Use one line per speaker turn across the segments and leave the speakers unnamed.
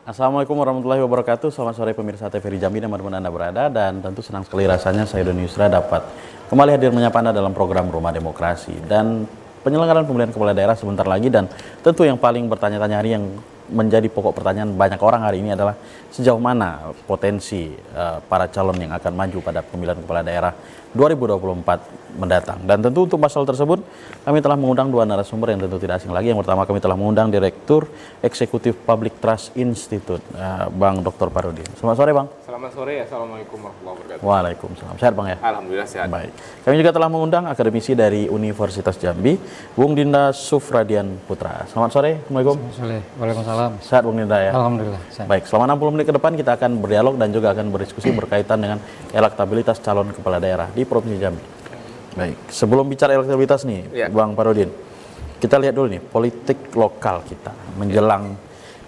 Assalamualaikum warahmatullahi wabarakatuh. Selamat sore pemirsa TVRI Jambi dimanapun Anda berada, dan tentu senang sekali rasanya saya Doni Yusra dapat kembali hadir menyapa Anda dalam program Rumah Demokrasi dan penyelenggaraan pemilihan kepala daerah sebentar lagi. Dan tentu yang paling bertanya-tanya hari yang menjadi pokok pertanyaan banyak orang hari ini adalah sejauh mana potensi para calon yang akan maju pada pemilihan kepala daerah 2024 mendatang. Dan tentu untuk masalah tersebut kami telah mengundang dua narasumber yang tentu tidak asing lagi. Yang pertama kami telah mengundang Direktur Eksekutif Public Trust Institute, Bang Dr. Parudin. Selamat sore Bang.
Selamat sore, Assalamualaikum warahmatullahi wabarakatuh.
Waalaikumsalam. Sehat Bang ya?
Alhamdulillah sehat.
Baik. Kami juga telah mengundang akademisi dari Universitas Jambi, Bung Dinda Sufradian Putra. Selamat sore. Assalamualaikum.
Selamat sore. Waalaikumsalam.
Sehat Bung Dinda ya?
Alhamdulillah. Sehat.
Baik, selama 60 menit ke depan kita akan berdialog dan juga akan berdiskusi berkaitan dengan elektabilitas calon kepala daerah di Provinsi Jambi. Baik, sebelum bicara elektabilitas nih, Bang Parudin, kita lihat dulu nih politik lokal kita menjelang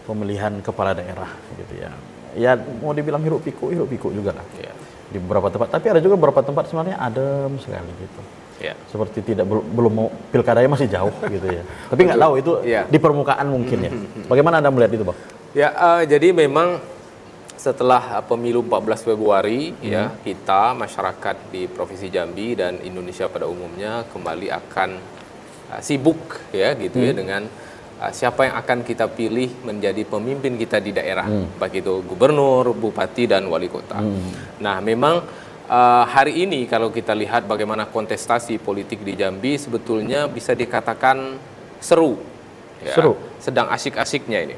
pemilihan kepala daerah gitu ya. Ya mau dibilang hiruk pikuk juga lah di beberapa tempat. Tapi ada juga beberapa tempat sebenarnya adem sekali gitu. Seperti belum mau pilkadanya masih jauh gitu ya. Tapi nggak tahu itu di permukaan mungkin ya. Bagaimana Anda melihat itu, Bang?
Ya, jadi memang setelah pemilu 14 Februari ya, kita masyarakat di Provinsi Jambi dan Indonesia pada umumnya kembali akan sibuk ya gitu ya dengan siapa yang akan kita pilih menjadi pemimpin kita di daerah, baik itu gubernur, bupati dan wali kota. Nah, memang hari ini kalau kita lihat bagaimana kontestasi politik di Jambi sebetulnya bisa dikatakan seru. Ya, sedang asik-asiknya ini.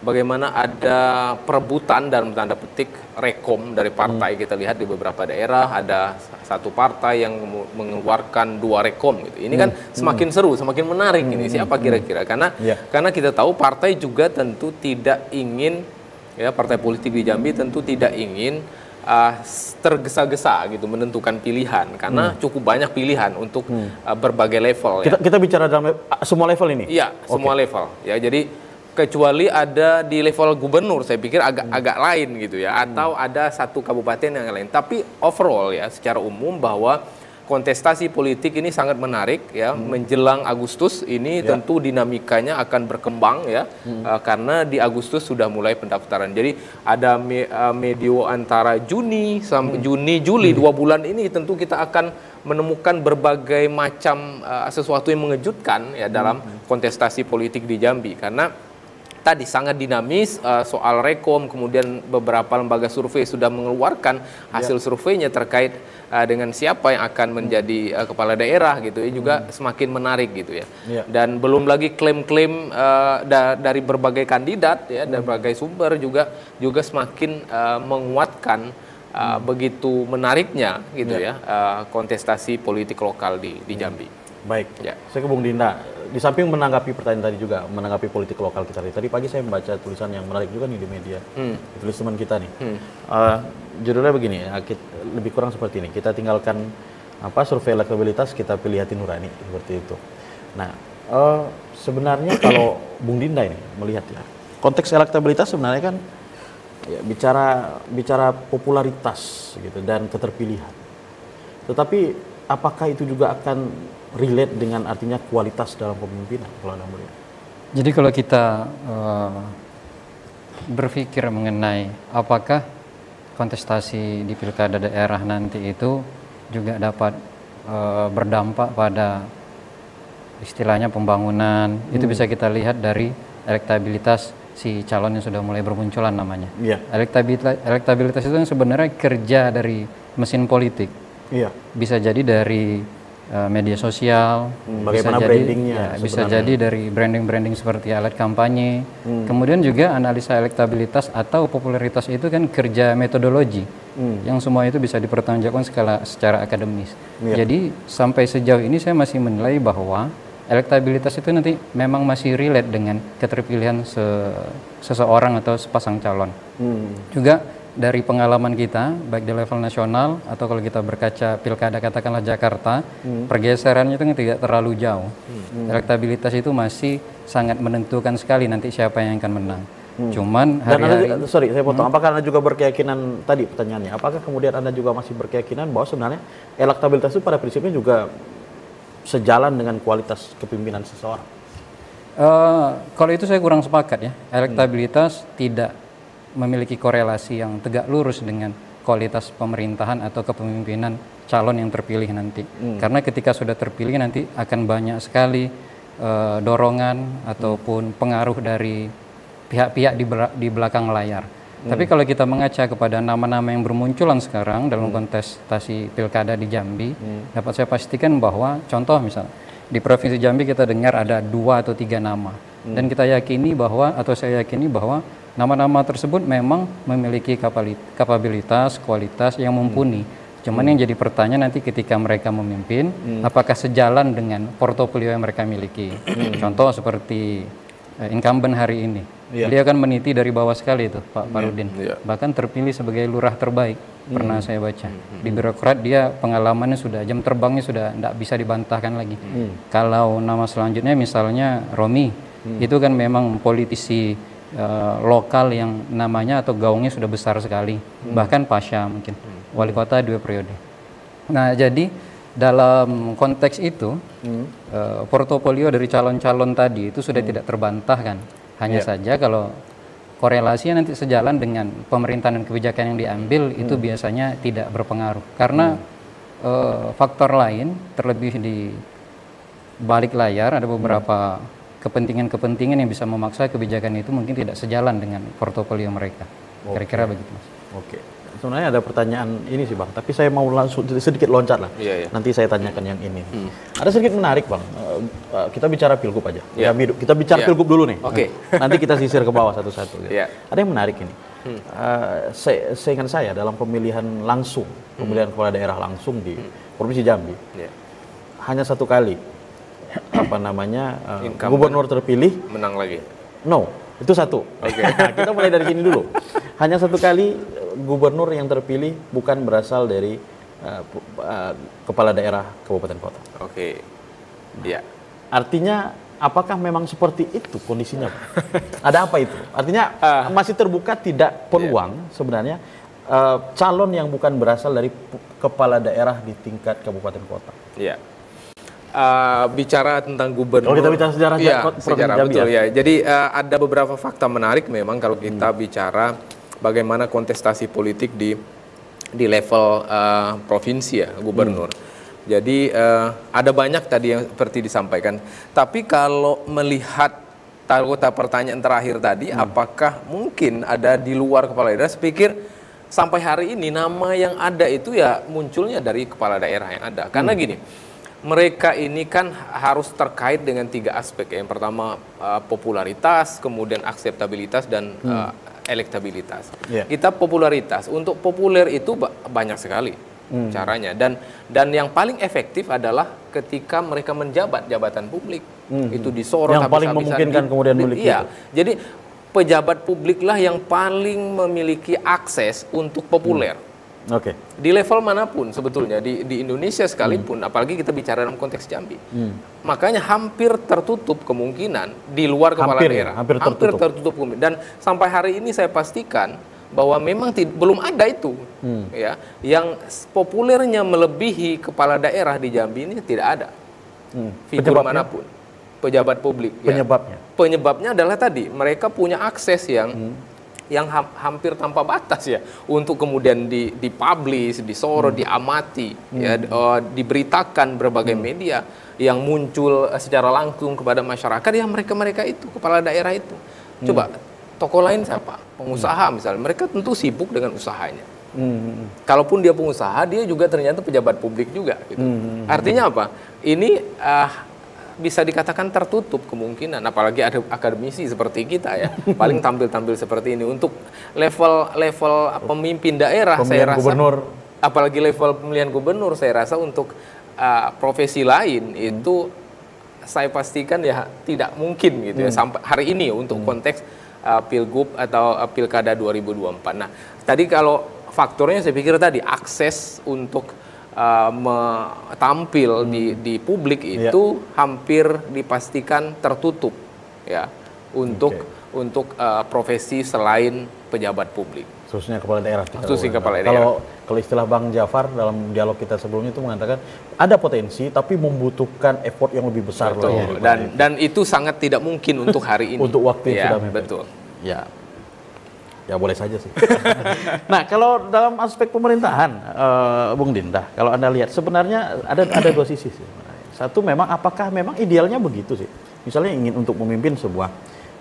Bagaimana ada perebutan dalam tanda petik rekom dari partai. Kita lihat di beberapa daerah ada satu partai yang mengeluarkan 2 rekom gitu. Ini kan semakin seru, semakin menarik ini. Siapa kira-kira? Karena kita tahu partai juga tentu tidak ingin ya, partai politik di Jambi tentu tidak ingin tergesa-gesa gitu menentukan pilihan, karena cukup banyak pilihan untuk berbagai level.
Kita bicara dalam semua level ini?
Iya, semua level. Ya, jadi kecuali ada di level gubernur, saya pikir agak lain gitu ya, atau ada satu kabupaten yang lain. Tapi overall ya, secara umum bahwa kontestasi politik ini sangat menarik ya, menjelang Agustus ini tentu dinamikanya akan berkembang ya, karena di Agustus sudah mulai pendaftaran. Jadi ada medio antara Juni sampai Juli 2 bulan ini tentu kita akan menemukan berbagai macam sesuatu yang mengejutkan ya dalam kontestasi politik di Jambi, karena tadi sangat dinamis soal rekom, kemudian beberapa lembaga survei sudah mengeluarkan hasil surveinya terkait dengan siapa yang akan menjadi kepala daerah gitu ya, juga semakin menarik gitu ya. Dan belum lagi klaim-klaim dari berbagai kandidat ya, dari berbagai sumber juga semakin menguatkan begitu menariknya gitu ya kontestasi politik lokal di Jambi.
Baik, saya ke Bung Dinda. Di samping menanggapi pertanyaan tadi juga, menanggapi politik lokal kita tadi pagi saya membaca tulisan yang menarik juga nih di media, tulis teman kita nih. Judulnya begini, lebih kurang seperti ini. Kita tinggalkan survei elektabilitas, kita pilih hati nurani, seperti itu. Nah, sebenarnya kalau Bung Dinda ini melihat ya, konteks elektabilitas sebenarnya kan ya, bicara popularitas gitu dan keterpilihan. Tetapi apakah itu juga akan relate dengan artinya kualitas dalam kepemimpinan kalau Anda melihat?
Jadi kalau kita berpikir mengenai apakah kontestasi di pilkada daerah nanti itu juga dapat berdampak pada istilahnya pembangunan, itu bisa kita lihat dari elektabilitas si calon yang sudah mulai bermunculan namanya. Elektabilitas itu yang sebenarnya kerja dari mesin politik. Bisa jadi dari media sosial,
bagaimana brandingnya,
bisa jadi dari branding seperti alat kampanye. Kemudian juga analisa elektabilitas atau popularitas itu kan kerja metodologi, yang semua itu bisa dipertanggungjawabkan secara akademis. Jadi sampai sejauh ini saya masih menilai bahwa elektabilitas itu nanti memang masih relate dengan keterpilihan seseorang atau sepasang calon. Juga dari pengalaman kita, baik di level nasional atau kalau kita berkaca pilkada katakanlah Jakarta, pergeserannya itu tidak terlalu jauh. Elektabilitas itu masih sangat menentukan sekali nanti siapa yang akan menang. Cuman hari-hari...
Sorry, saya potong. Apakah Anda juga berkeyakinan, tadi pertanyaannya, apakah kemudian Anda juga masih berkeyakinan bahwa sebenarnya elektabilitas itu pada prinsipnya juga sejalan dengan kualitas kepemimpinan seseorang?
Kalau itu saya kurang sepakat ya. Elektabilitas tidak memiliki korelasi yang tegak lurus dengan kualitas pemerintahan atau kepemimpinan calon yang terpilih nanti. Karena ketika sudah terpilih nanti akan banyak sekali dorongan ataupun pengaruh dari pihak-pihak di belakang layar. Tapi kalau kita mengaca kepada nama-nama yang bermunculan sekarang dalam kontestasi pilkada di Jambi, dapat saya pastikan bahwa contoh misalnya di Provinsi Jambi kita dengar ada 2 atau 3 nama. Dan kita yakini bahwa, atau saya yakini bahwa nama-nama tersebut memang memiliki kapabilitas, kualitas yang mumpuni. Cuman yang jadi pertanyaan nanti ketika mereka memimpin, apakah sejalan dengan portofolio yang mereka miliki. Contoh seperti incumbent hari ini. Beliau kan meniti dari bawah sekali itu, Pak Parudin. Bahkan terpilih sebagai lurah terbaik, pernah saya baca. Di birokrat dia pengalamannya sudah, jam terbangnya sudah tidak bisa dibantahkan lagi. Kalau nama selanjutnya misalnya Romi, itu kan memang politisi lokal yang namanya atau gaungnya sudah besar sekali. Bahkan Pasha mungkin, wali kota 2 periode. Nah jadi dalam konteks itu, portofolio dari calon-calon tadi itu sudah tidak terbantahkan. Hanya saja kalau korelasinya nanti sejalan dengan pemerintahan dan kebijakan yang diambil itu biasanya tidak berpengaruh. Karena faktor lain, terlebih di balik layar ada beberapa kepentingan-kepentingan yang bisa memaksa kebijakan itu mungkin tidak sejalan dengan portofolio mereka. Kira-kira begitu, Mas.
Oke. Sebenarnya ada pertanyaan ini sih Bang, tapi saya mau langsung sedikit loncat lah. Nanti saya tanyakan yang ini. Ada sedikit menarik Bang. Kita bicara pilgub aja. Kita bicara pilgub dulu nih. Nanti kita sisir ke bawah satu-satu. Ada yang menarik ini. Seingat saya dalam pemilihan langsung, pemilihan kepala daerah langsung di Provinsi Jambi, hanya 1 kali gubernur terpilih
menang lagi.
No, itu 1. Nah, kita mulai dari sini dulu. Hanya 1 kali gubernur yang terpilih bukan berasal dari kepala daerah kabupaten kota. Artinya apakah memang seperti itu kondisinya? Ada apa itu? Artinya masih terbuka tidak peluang sebenarnya calon yang bukan berasal dari kepala daerah di tingkat kabupaten kota.
Bicara tentang gubernur.
Kita bicara sejarah
betul ya. Jadi ada beberapa fakta menarik memang kalau kita bicara bagaimana kontestasi politik di level provinsi ya, gubernur. Jadi ada banyak tadi yang seperti disampaikan. Tapi kalau melihat pertanyaan terakhir tadi, apakah mungkin ada di luar kepala daerah? Saya pikir sampai hari ini nama yang ada itu ya munculnya dari kepala daerah yang ada. Karena gini, mereka ini kan harus terkait dengan 3 aspek. Yang pertama popularitas, kemudian akseptabilitas dan elektabilitas. Kita popularitas. Untuk populer itu banyak sekali caranya. Dan yang paling efektif adalah ketika mereka menjabat jabatan publik. Itu disorot
yang paling memungkinkan kemudian memiliki.
Jadi pejabat publik lah yang paling memiliki akses untuk populer. Di level manapun sebetulnya di Indonesia sekalipun, apalagi kita bicara dalam konteks Jambi, makanya hampir tertutup kemungkinan di luar kepala daerah, hampir tertutup. Dan sampai hari ini saya pastikan bahwa memang belum ada itu, ya, yang populernya melebihi kepala daerah di Jambi ini tidak ada, figur manapun, pejabat publik. Penyebabnya adalah tadi mereka punya akses yang hampir tanpa batas ya untuk kemudian dipublish, disorot, diamati, ya, diberitakan berbagai media yang muncul secara langsung kepada masyarakat ya mereka itu kepala daerah itu. Coba tokoh lain siapa? Pengusaha misalnya, mereka tentu sibuk dengan usahanya. Kalaupun dia pengusaha, dia juga ternyata pejabat publik juga. Gitu. Artinya apa? Ini bisa dikatakan tertutup kemungkinan, apalagi ada akademisi seperti kita ya, paling tampil-tampil seperti ini untuk level pemimpin daerah, saya rasa, gubernur. Apalagi level pemilihan gubernur, saya rasa untuk profesi lain itu saya pastikan ya tidak mungkin gitu ya sampai hari ini untuk konteks pilgub atau pilkada 2024. Nah, tadi kalau faktornya saya pikir tadi akses untuk tampil di publik itu hampir dipastikan tertutup ya untuk profesi selain pejabat publik.
Khususnya kepala daerah.
Khususnya kepala daerah.
Kalau istilah Bang Jafar dalam dialog kita sebelumnya itu mengatakan ada potensi tapi membutuhkan effort yang lebih besar
lagi. Dan itu sangat tidak mungkin untuk hari ini.
Untuk waktu yang sudah mepet.
Betul.
Ya boleh saja sih. Nah, kalau dalam aspek pemerintahan, Bung Dinda, kalau Anda lihat sebenarnya ada dua sisi sih. Satu, memang apakah memang idealnya begitu sih? Misalnya ingin untuk memimpin sebuah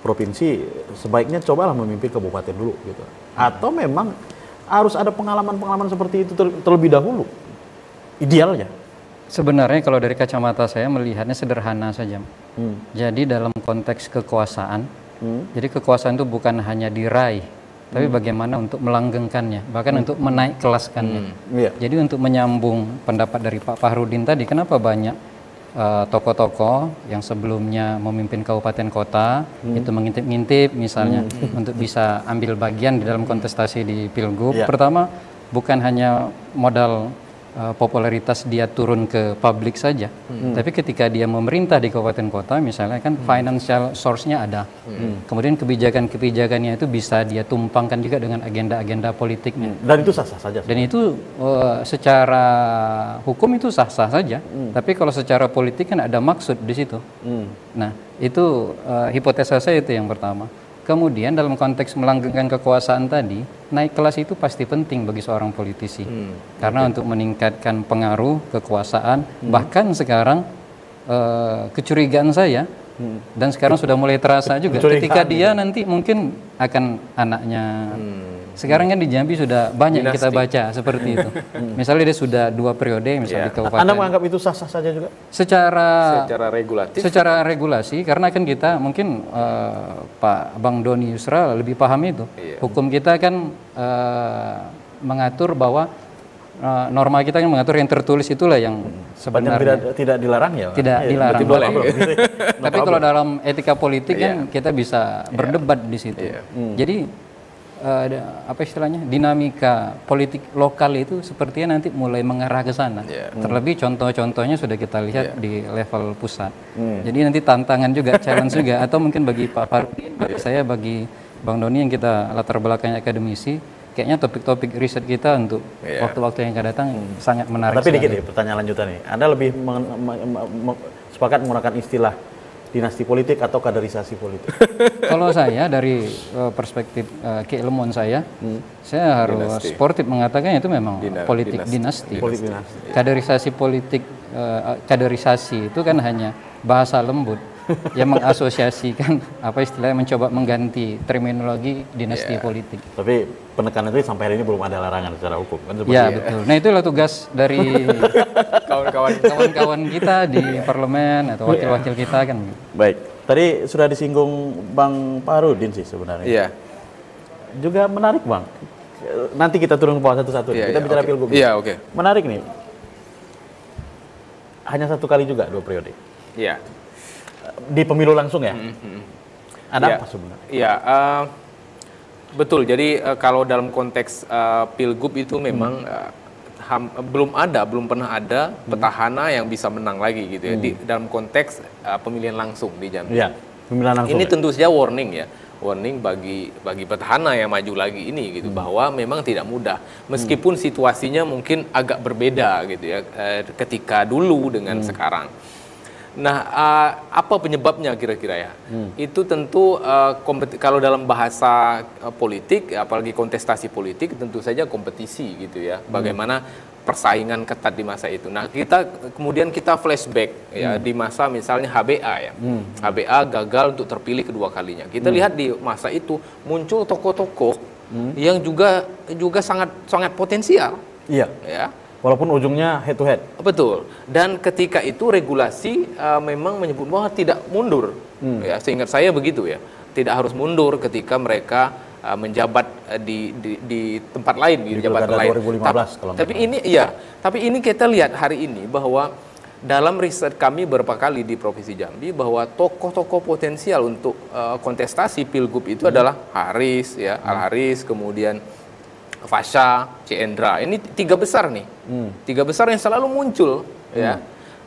provinsi, sebaiknya cobalah memimpin kabupaten dulu gitu. Atau memang harus ada pengalaman-pengalaman seperti itu terlebih dahulu? Idealnya.
Sebenarnya kalau dari kacamata saya melihatnya sederhana saja. Jadi dalam konteks kekuasaan, jadi kekuasaan itu bukan hanya diraih, tapi bagaimana untuk melanggengkannya, bahkan untuk menaik kelaskannya. Jadi untuk menyambung pendapat dari Pak Fahrudin tadi, kenapa banyak tokoh-tokoh yang sebelumnya memimpin kabupaten kota itu mengintip-ngintip misalnya untuk bisa ambil bagian di dalam kontestasi di Pilgub. Pertama, bukan hanya modal popularitas dia turun ke publik saja, tapi ketika dia memerintah di kabupaten kota misalnya kan financial source-nya ada, kemudian kebijakan-kebijakannya itu bisa dia tumpangkan juga dengan agenda-agenda politiknya.
Dan itu sah-sah saja.
Dan itu secara hukum itu sah-sah saja, tapi kalau secara politik kan ada maksud di situ. Nah itu hipotesa saya itu yang pertama. Kemudian dalam konteks melanggengkan kekuasaan tadi, naik kelas itu pasti penting bagi seorang politisi. Karena untuk meningkatkan pengaruh kekuasaan, bahkan sekarang kecurigaan saya, dan sekarang sudah mulai terasa juga, ketika dia nanti mungkin akan anaknya. Sekarang kan di Jambi sudah banyak dinasti. Kita baca seperti itu. Misalnya dia sudah 2 periode misalnya di kabupaten.
Anda menganggap itu sah-sah saja juga?
Secara
regulatif?
Secara regulasi, karena kan kita mungkin Pak Bang Doni Yusra lebih paham itu. Hukum kita kan mengatur bahwa norma kita kan mengatur yang tertulis itulah yang sebenarnya
tidak dilarang ya?
Tidak dilarang.
Boleh.
Tapi kalau dalam etika politik kan kita bisa berdebat di situ. Jadi apa istilahnya, dinamika politik lokal itu sepertinya nanti mulai mengarah ke sana. Terlebih contoh-contohnya sudah kita lihat di level pusat. Jadi nanti tantangan juga, challenge juga, atau mungkin bagi Pak Fahrudin, bagi Bang Doni yang kita latar belakangnya akademisi, kayaknya topik-topik riset kita untuk waktu-waktu yang akan datang sangat menarik.
Tapi dikit nih pertanyaan lanjutan nih. Anda lebih sepakat menggunakan istilah dinasti politik atau kaderisasi politik?
Kalau saya dari perspektif keilmuan saya harus sportif mengatakan itu memang politik dinasti. Kaderisasi politik, kaderisasi itu kan hanya bahasa lembut yang mengasosiasikan apa istilahnya, mencoba mengganti terminologi dinasti politik.
Tapi penekanan itu sampai hari ini belum ada larangan secara hukum kan?
Betul. Nah itulah tugas dari kawan-kawan kita di parlemen atau wakil-wakil kita kan.
Baik, tadi sudah disinggung Bang Fahrudin sih sebenarnya. Juga menarik Bang. Nanti kita turun ke bawah satu-satu. Kita bicara Pilgub. Menarik nih. Hanya 1 kali juga 2 periode. Di pemilu langsung ya? Ada apa sebenarnya?
Betul. Jadi kalau dalam konteks Pilgub itu memang belum pernah ada petahana yang bisa menang lagi gitu ya. Di dalam konteks pemilihan langsung di Jambi.
Pemilihan langsung.
Ini tentu saja warning bagi petahana yang maju lagi ini gitu, bahwa memang tidak mudah meskipun situasinya mungkin agak berbeda gitu ya ketika dulu dengan sekarang. Nah, apa penyebabnya kira-kira ya? Itu tentu kalau dalam bahasa politik, apalagi kontestasi politik, tentu saja kompetisi gitu ya. Bagaimana persaingan ketat di masa itu. Nah, kemudian kita flashback ya di masa misalnya HBA ya. HBA gagal untuk terpilih kedua kalinya. Kita lihat di masa itu muncul tokoh-tokoh yang juga sangat potensial.
Ya. Walaupun ujungnya head to head.
Betul. Dan ketika itu regulasi memang menyebut bahwa tidak mundur. Ya, seingat saya begitu ya. Tidak harus mundur ketika mereka menjabat di tempat lain, di jabatan lain.
2015
tapi ini kita lihat hari ini bahwa dalam riset kami beberapa kali di Provinsi Jambi bahwa tokoh-tokoh potensial untuk kontestasi Pilgub itu adalah Haris ya, Al Haris, kemudian Fasha, Ciendra. Ini 3 besar nih. 3 besar yang selalu muncul ya.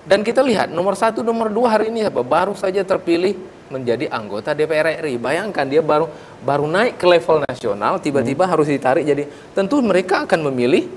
Dan kita lihat nomor 1, nomor 2 hari ini baru saja terpilih menjadi anggota DPR RI. Bayangkan dia baru naik ke level nasional, tiba-tiba harus ditarik jadi, tentu mereka akan memilih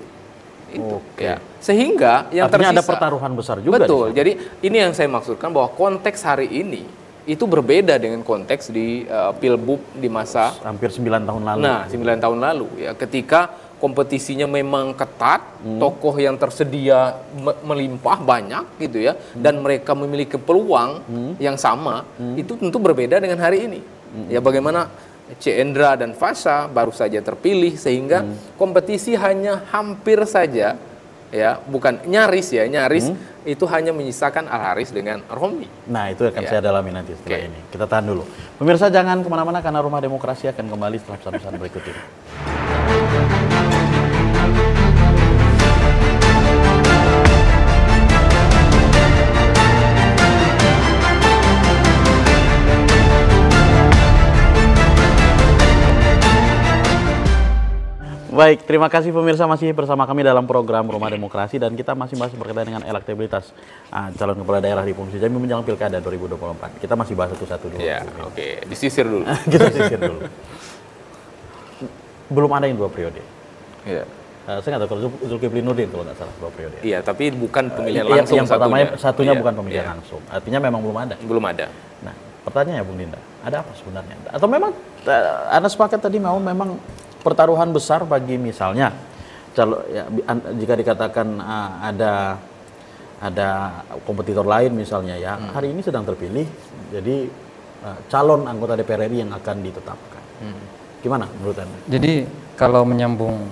itu. Ya. Sehingga yang
artinya
tersisa,
ada pertaruhan besar juga.
Betul. Jadi ini yang saya maksudkan bahwa konteks hari ini itu berbeda dengan konteks di Pilbub di masa
hampir 9 tahun lalu.
Nah, 9 tahun lalu ya, ketika kompetisinya memang ketat, tokoh yang tersedia melimpah banyak gitu ya, dan mereka memiliki peluang yang sama, itu tentu berbeda dengan hari ini. Ya, bagaimana C. Endra dan Fasha baru saja terpilih sehingga kompetisi hanya hampir saja ya, bukan nyaris itu hanya menyisakan Al Haris dengan Romi.
Nah, itu akan saya dalami nanti setelah ini. Kita tahan dulu. Pemirsa jangan kemana-mana karena Rumah Demokrasi akan kembali setelah pesan-pesan berikut ini. Baik, terima kasih pemirsa masih bersama kami dalam program Rumah Demokrasi dan kita masih bahas berkaitan dengan elektabilitas calon kepala daerah di Provinsi Jambi menjelang Pilkada 2024. Kita masih bahas satu-satu dulu.
Ya, oke. Disisir dulu.
Kita sisir dulu. Belum ada yang 2 periode.
Iya.
Saya nggak tahu kalau Zulkifli Nurdin kalau nggak salah 2 periode.
Iya, tapi bukan pemilihan langsung.
Yang pertama satunya bukan pemilihan langsung. Artinya memang belum ada.
Belum ada.
Nah, pertanyaannya Bung Dinda, ada apa sebenarnya? Atau memang Anda sepakat tadi memang pertaruhan besar bagi misalnya jika dikatakan ada kompetitor lain misalnya ya, hari ini sedang terpilih jadi calon anggota DPR RI yang akan ditetapkan. Gimana menurut Anda?
Jadi kalau menyambung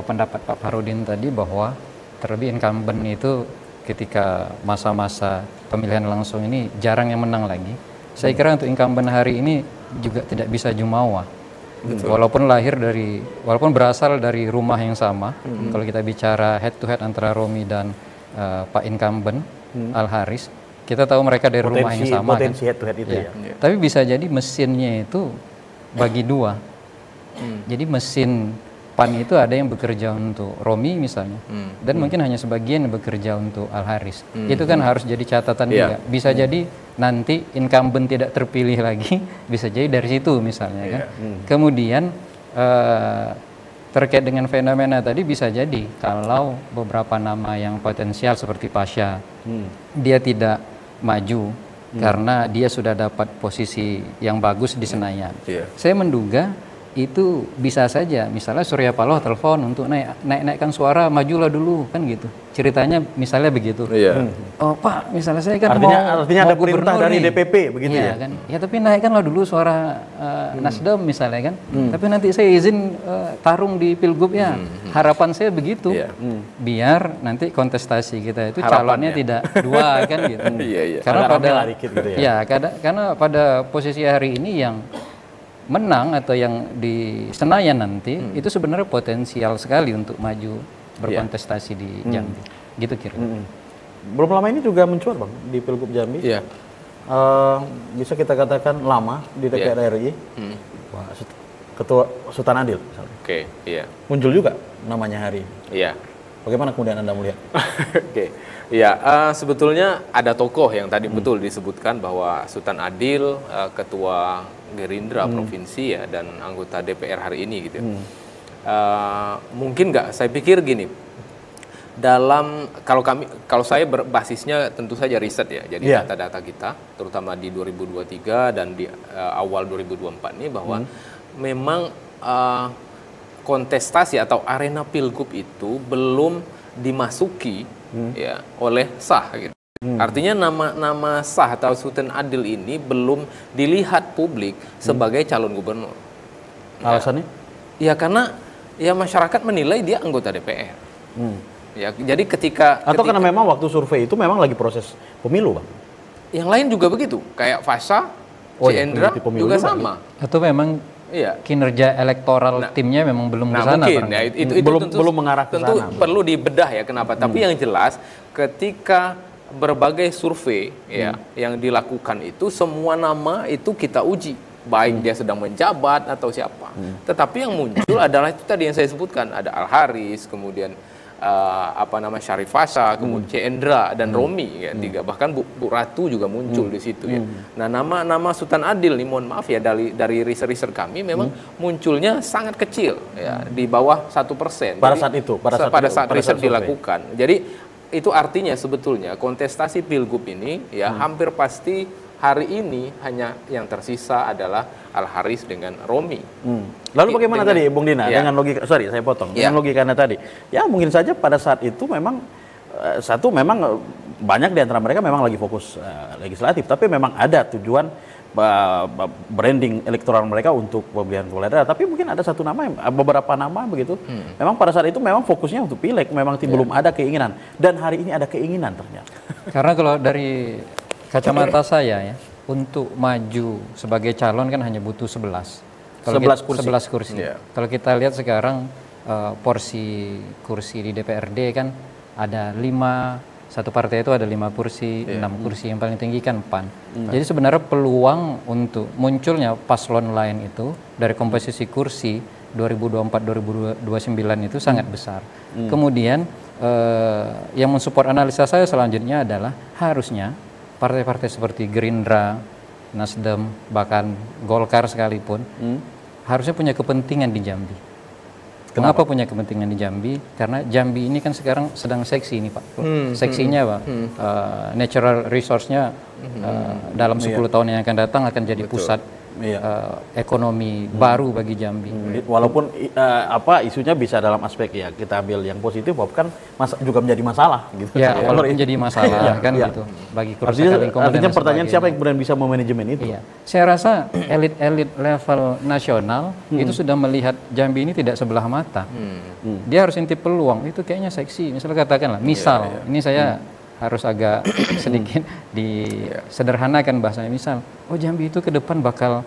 pendapat Pak Farudin tadi bahwa terlebih incumbent itu ketika masa-masa pemilihan langsung ini jarang yang menang lagi. Saya kira untuk incumbent hari ini juga tidak bisa jumawa. Walaupun berasal dari rumah yang sama. Kalau kita bicara head to head antara Romi dan Pak incumbent Al Haris, kita tahu mereka dari rumah yang sama
potensi
kan?
Head to head itu ya.
Tapi bisa jadi mesinnya itu bagi dua. Jadi mesin PAN itu ada yang bekerja untuk Romi misalnya, dan mungkin hanya sebagian yang bekerja untuk Al Haris. Itu kan harus jadi catatan juga. Bisa jadi nanti incumbent tidak terpilih lagi, bisa jadi dari situ misalnya kan. Kemudian terkait dengan fenomena tadi bisa jadi kalau beberapa nama yang potensial seperti Pasha, dia tidak maju karena dia sudah dapat posisi yang bagus di Senayan. Saya menduga itu bisa saja misalnya Surya Paloh telepon untuk naikkan suara, majulah dulu kan gitu ceritanya misalnya begitu. Oh Pak, misalnya saya kan
artinya
mau
ada perintah dari
nih.
DPP begitu ya
kan ya, tapi naikkanlah dulu suara Nasdem misalnya kan, tapi nanti saya izin tarung di Pilgub ya. Harapan saya begitu, biar nanti kontestasi kita itu calonnya tidak dua kan gitu. Karena pada posisi hari ini yang menang atau yang di Senayan nanti itu sebenarnya potensial sekali untuk maju berkontestasi di Jambi. Gitu kira.
Belum lama ini juga mencuat Bang di Pilgub Jambi. Bisa kita katakan lama di DPR RI. Ketua Sultan Adil misalnya. Muncul juga namanya hari ini. Bagaimana kemudian Anda melihat?
Sebetulnya ada tokoh yang tadi betul disebutkan bahwa Sultan Adil, ketua Gerindra provinsi ya, dan anggota DPR hari ini gitu. Mungkin nggak, saya pikir gini, kalau saya berbasisnya tentu saja riset ya, jadi data-data kita terutama di 2023 dan di awal 2024 ini bahwa memang kontestasi atau arena Pilgub itu belum dimasuki ya oleh sah gitu. Artinya nama sah atau Sultan Adil ini belum dilihat publik sebagai calon gubernur.
Alasannya?
Ya karena ya masyarakat menilai dia anggota DPR. Ya, jadi ketika
karena memang waktu survei itu memang lagi proses pemilu, Bang.
Yang lain juga begitu, kayak Fasha, C. Endra juga sama.
Atau memang kinerja elektoral timnya memang belum ke sana.
Mungkin ya, itu
belum mengarah ke sana.
Tentu perlu dibedah ya kenapa. Tapi yang jelas ketika berbagai survei yang dilakukan itu semua nama itu kita uji, baik dia sedang menjabat atau siapa. Tetapi yang muncul adalah itu tadi yang saya sebutkan, ada Al Haris, kemudian Syarif Fasa, kemudian Cendra dan Romi ya, tiga, bahkan Bu Ratu juga muncul di situ ya. Nah, nama Sultan Adil nih, mohon maaf ya, dari riset kami memang munculnya sangat kecil ya, di bawah 1%.
Pada saat itu,
pada saat riset dilakukan. Jadi itu artinya sebetulnya kontestasi Pilgub ini ya hampir pasti hari ini hanya yang tersisa adalah Al-Haris dengan Romi.
Lalu bagaimana tadi Bung Dina dengan logika, saya potong, dengan logikanya tadi, ya mungkin saja pada saat itu memang memang banyak di antara mereka memang lagi fokus legislatif, tapi memang ada tujuan branding elektoral mereka untuk pemilihan kepala daerah. Tapi mungkin ada satu nama, beberapa nama begitu, memang pada saat itu memang fokusnya untuk pileg, memang belum ada keinginan, dan hari ini ada keinginan ternyata.
Karena kalau dari kacamata saya ya, untuk maju sebagai calon kan hanya butuh 11. Kalau 11 kursi. Kalau kita lihat sekarang porsi kursi di DPRD kan ada 5, satu partai itu ada 5 kursi, 6 kursi, yang paling tinggi kan PAN. Jadi sebenarnya peluang untuk munculnya paslon lain itu dari komposisi kursi 2024-2029 itu sangat besar. Kemudian yang mensupport analisa saya selanjutnya adalah harusnya partai-partai seperti Gerindra, Nasdem, bahkan Golkar sekalipun harusnya punya kepentingan di Jambi. Kenapa punya kepentingan di Jambi? Karena Jambi ini kan sekarang sedang seksi ini Pak. Seksinya Pak, natural resource-nya dalam 10 tahun yang akan datang akan jadi pusat ekonomi baru bagi Jambi.
Walaupun isunya bisa dalam aspek ya kita ambil yang positif, kan juga menjadi masalah gitu.
Ya, walaupun menjadi masalah kan gitu bagi kerusakan lingkungan.
Artinya pertanyaan siapa yang kemudian bisa memanajemen itu?
Iya. Saya rasa elit-elit level nasional itu sudah melihat Jambi ini tidak sebelah mata. Dia harus intip peluang. Itu kayaknya seksi. Misalnya katakanlah, ini saya harus agak sedikit disederhanakan bahasanya. Misal, Jambi itu ke depan bakal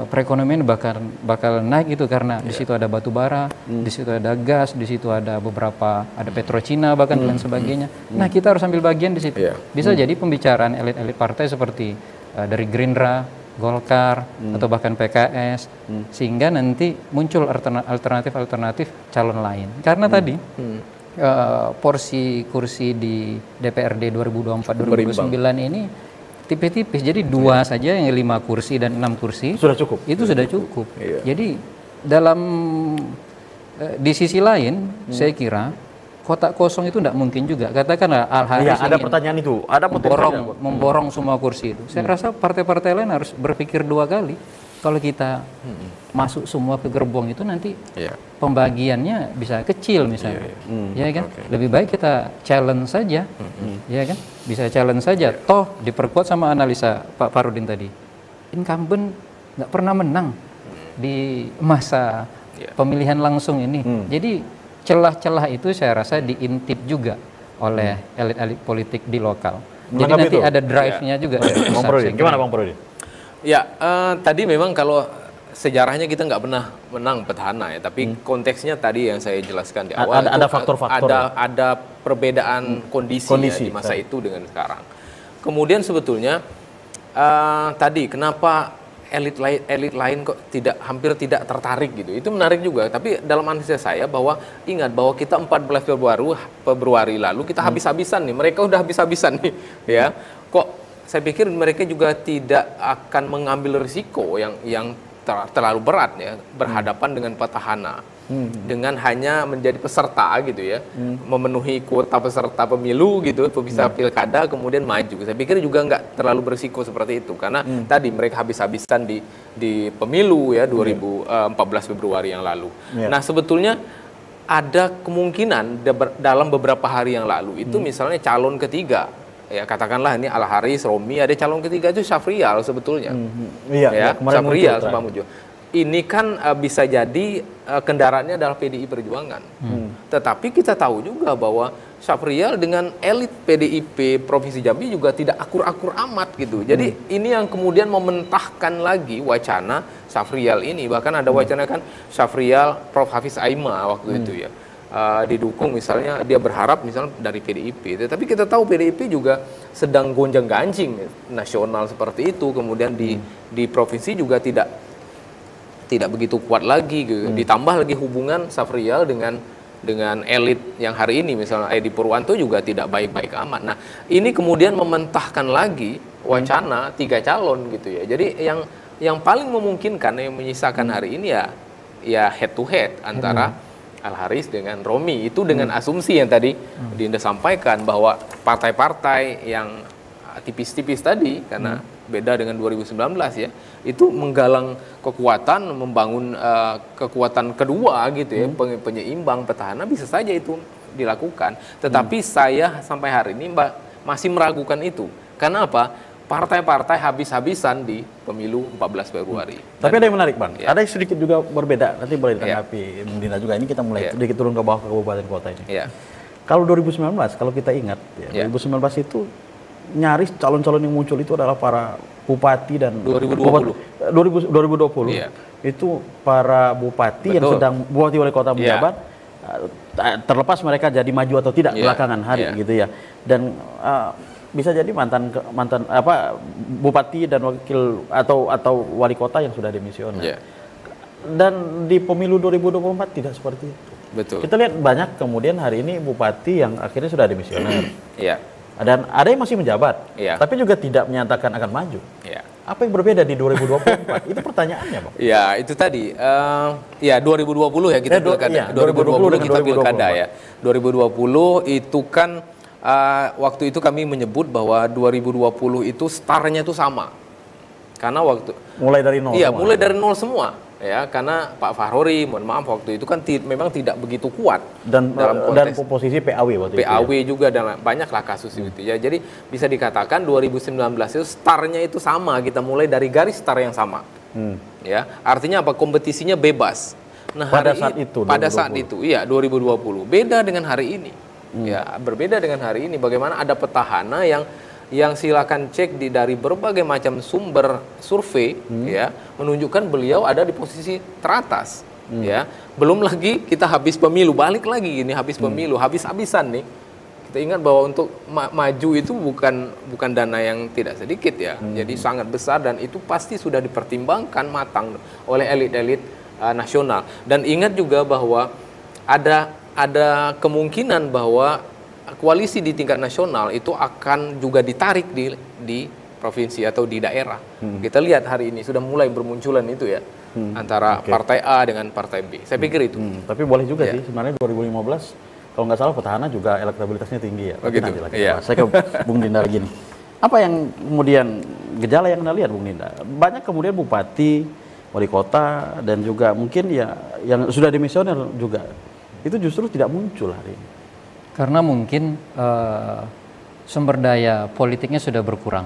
perekonomian bakal naik itu karena di situ ada batu bara, di situ ada gas, di situ ada ada Petrocina bahkan dan sebagainya. Nah, kita harus ambil bagian di situ. Bisa jadi pembicaraan elit-elit partai seperti dari Gerindra, Golkar atau bahkan PKS, sehingga nanti muncul alternatif calon lain. Karena tadi porsi kursi di DPRD 2024-2029 ini tipis-tipis, jadi 2 saja yang 5 kursi dan 6 kursi
sudah cukup.
Itu sudah cukup. Jadi di sisi lain saya kira kotak kosong itu tidak mungkin juga. Katakanlah Al-Haris
ada pertanyaan itu, ada
memborong semua kursi itu. Saya rasa partai-partai lain harus berpikir 2 kali. Kalau kita masuk semua ke gerbong itu nanti pembagiannya bisa kecil misalnya, ya kan? Lebih baik kita challenge saja, ya kan? Bisa challenge saja. Toh diperkuat sama analisa Pak Farudin tadi, incumbent nggak pernah menang di masa pemilihan langsung ini. Jadi celah-celah itu saya rasa diintip juga oleh elit-elit politik di lokal. Jadi nanti ada drive-nya juga.
Bang Farudin, gimana Bang Farudin?
Ya, tadi memang kalau sejarahnya kita nggak pernah menang petahana ya, tapi konteksnya tadi yang saya jelaskan di awal
ada faktor-faktor,
ada perbedaan kondisi ya, di masa itu dengan sekarang. Kemudian sebetulnya tadi kenapa elit lain kok hampir tidak tertarik gitu, itu menarik juga. Tapi dalam analisa saya ingat bahwa kita 14 Februari lalu kita habis-habisan nih, mereka udah habis-habisan nih ya. Kok saya pikir mereka juga tidak akan mengambil risiko yang terlalu berat ya, berhadapan dengan petahana, dengan hanya menjadi peserta gitu ya, memenuhi kuota peserta pemilu gitu, bisa pilkada kemudian maju. Saya pikir juga nggak terlalu berisiko seperti itu, karena tadi mereka habis-habisan di pemilu ya 14 Februari yang lalu. Nah, sebetulnya ada kemungkinan dalam beberapa hari yang lalu itu misalnya calon ketiga, ya katakanlah ini Al-Haris, Romi, ada calon ketiga itu Syafrial sebetulnya. Syafrial sama muncul. Ini kan bisa jadi kendaraannya adalah PDI Perjuangan. Tetapi kita tahu juga bahwa Syafrial dengan elit PDIP Provinsi Jambi juga tidak akur-akur amat gitu. Jadi ini yang kemudian mementahkan lagi wacana Syafrial ini. Bahkan ada wacana kan Syafrial Prof Hafiz Aima waktu itu ya. Didukung misalnya, dia berharap misalnya dari PDIP, tapi kita tahu PDIP juga sedang gonjang-ganjing nasional seperti itu, kemudian di provinsi juga tidak begitu kuat lagi gitu. Ditambah lagi hubungan Syafrial dengan dengan elit yang hari ini, misalnya Edi Purwanto juga tidak baik-baik amat. Nah, ini kemudian mementahkan lagi wacana 3 calon gitu ya. Jadi yang paling memungkinkan yang menyisakan hari ini ya head to head antara Al Haris dengan Romi, itu dengan asumsi yang tadi Dinda sampaikan bahwa partai-partai yang tipis-tipis tadi, karena beda dengan 2019 ya, itu menggalang kekuatan, membangun kekuatan kedua gitu ya, penyeimbang petahana, bisa saja itu dilakukan. Tetapi saya sampai hari ini masih meragukan itu. Karena apa? Partai-partai habis-habisan di pemilu 14 Februari.
Tapi ada yang menarik, Bang. Ya. Ada yang sedikit juga berbeda. Nanti boleh ditanggapi Bung Dinda juga. Ini kita mulai sedikit turun ke bawah ke kabupaten kota ini.
Ya.
Kalau 2019, kalau kita ingat, 2019 itu nyaris calon-calon yang muncul itu adalah para bupati dan 2020 itu para bupati yang sedang bupati wali kota menjabat, terlepas mereka jadi maju atau tidak belakangan hari gitu ya. Dan bisa jadi mantan bupati dan wakil atau wali kota yang sudah demisioner. Dan di pemilu 2024 tidak seperti itu.
Betul.
Kita lihat banyak kemudian hari ini bupati yang akhirnya sudah demisioner. Dan ada yang masih menjabat, tapi juga tidak menyatakan akan maju. Apa yang berbeda di 2024? Itu pertanyaannya, Bang.
Ya, itu tadi. 2020 ya kita pilkada. 2020 kita pilkada ya. 2020 itu kan waktu itu kami menyebut bahwa 2020 itu startnya itu sama. Karena
mulai dari nol.
Iya, mulai dari nol semua. Ya, karena Pak Fahrori, mohon maaf waktu itu kan memang tidak begitu kuat
dan posisi PAW waktu
PAW itu. Juga dan banyaklah kasus itu ya. Jadi bisa dikatakan 2019 itu startnya itu sama, kita mulai dari garis start yang sama. Ya, artinya apa? Kompetisinya bebas. Nah, pada saat itu, iya 2020. Beda dengan hari ini. Ya, berbeda dengan hari ini. Bagaimana ada petahana yang silakan cek dari berbagai macam sumber survei ya, menunjukkan beliau ada di posisi teratas ya. Belum lagi kita habis pemilu, balik lagi gini, habis pemilu, habis-habisan nih. Kita ingat bahwa untuk maju itu bukan dana yang tidak sedikit ya. Jadi sangat besar dan itu pasti sudah dipertimbangkan matang oleh elit-elit nasional. Dan ingat juga bahwa ada kemungkinan bahwa koalisi di tingkat nasional itu akan juga ditarik di provinsi atau di daerah. Kita lihat hari ini sudah mulai bermunculan itu ya, antara partai A dengan partai B. Saya pikir itu.
Tapi boleh juga sih sebenarnya 2015 kalau nggak salah petahana juga elektabilitasnya tinggi ya.
Begitu.
Saya ke Bung Dinda gini. Apa yang kemudian gejala yang Anda lihat, Bung Dinda? Banyak kemudian bupati, wali kota dan juga mungkin ya yang sudah demisioner juga itu justru tidak muncul hari ini.
Karena mungkin sumber daya politiknya sudah berkurang.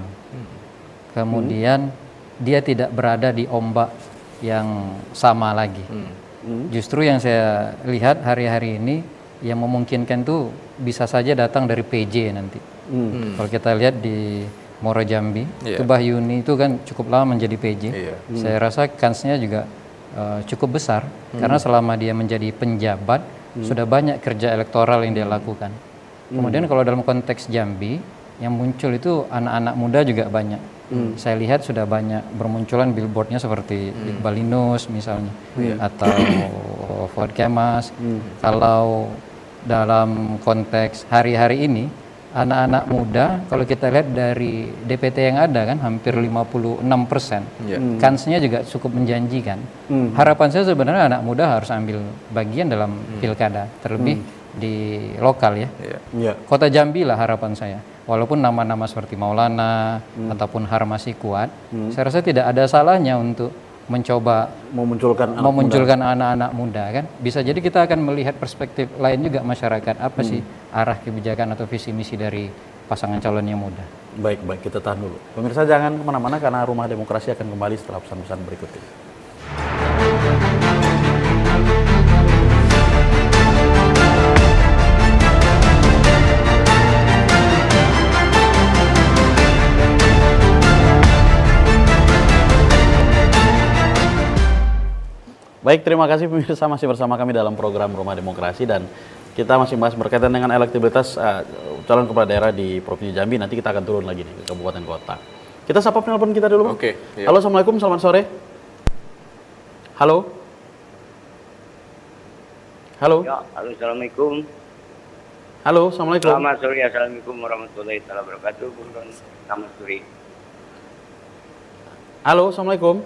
Kemudian dia tidak berada di ombak yang sama lagi. Justru yang saya lihat hari-hari ini yang memungkinkan itu bisa saja datang dari PJ nanti. Kalau kita lihat di Muaro Jambi, itu Bahyuni itu kan cukup lama menjadi PJ. Saya rasa kansnya juga cukup besar karena selama dia menjadi penjabat sudah banyak kerja elektoral yang dia lakukan. Kemudian kalau dalam konteks Jambi yang muncul itu anak-anak muda juga banyak. Saya lihat sudah banyak bermunculan billboardnya seperti Iqbal Linus misalnya atau Fuad Kemas. Kalau dalam konteks hari-hari ini anak-anak muda kalau kita lihat dari DPT yang ada kan hampir 56%. Kansnya juga cukup menjanjikan. Harapan saya sebenarnya anak muda harus ambil bagian dalam pilkada, terlebih di lokal ya. Kota Jambi lah harapan saya. Walaupun nama-nama seperti Maulana ataupun Harmasi kuat, saya rasa tidak ada salahnya untuk mencoba memunculkan anak-anak muda kan. Bisa jadi kita akan melihat perspektif lain juga masyarakat, apa sih arah kebijakan atau visi misi dari pasangan calon yang muda.
Baik, kita tahan dulu. Pemirsa jangan kemana-mana karena Rumah Demokrasi akan kembali setelah pesan-pesan berikut ini. Baik, terima kasih pemirsa masih bersama kami dalam program Rumah Demokrasi dan kita masih bahas berkaitan dengan elektabilitas calon kepala daerah di Provinsi Jambi. Nanti kita akan turun lagi nih ke kabupaten kota. Kita sapa penelpon kita dulu, Bang. Halo, Assalamualaikum, selamat sore. Halo. Halo.
Ya, halo, assalamualaikum.
Halo, assalamualaikum.
Selamat sore, assalamualaikum warahmatullahi wabarakatuh. Bung Don, selamat sore.
Halo, assalamualaikum.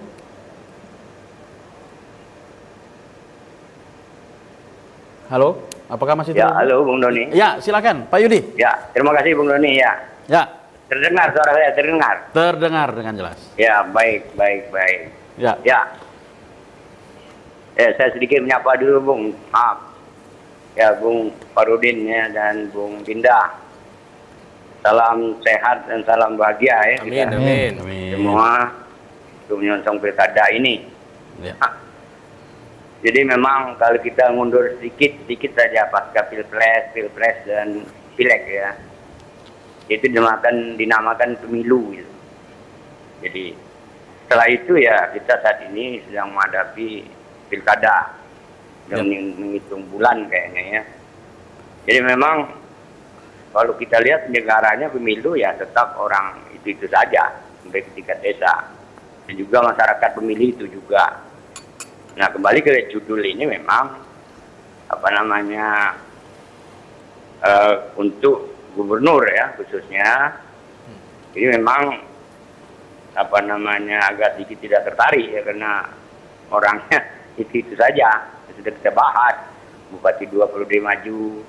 Halo, apakah masih
Ya,
terhubung?
halo Bung Doni.
Ya, silakan, Pak Yudi.
Ya, terima kasih Bung Doni ya.
Ya,
Terdengar suara saya, terdengar.
terdengar dengan jelas.
Ya, baik, baik, baik.
Ya,
Ya. Saya sedikit menyapa dulu Bung. Maaf. Ya, Bung Farudin ya dan Bung Dinda. Salam sehat dan salam bahagia ya.
Amin,
kita
amin.
amin.
semua untuk menyongsong pilkada ini.
Ya.
Jadi memang kalau kita mundur sedikit saja pasca pilpres dan pileg ya, itu dinamakan pemilu. Gitu. Jadi setelah itu ya kita saat ini sedang menghadapi pilkada, dan menghitung bulan kayaknya ya. Jadi memang kalau kita lihat negaranya pemilu ya tetap orang itu saja sampai ke tingkat desa, dan juga masyarakat pemilih itu juga. Nah, kembali ke judul ini memang untuk gubernur ya khususnya, ini memang agak sedikit tidak tertarik ya, karena orangnya itu saja sudah kita bahas. Bupati 2 periode maju,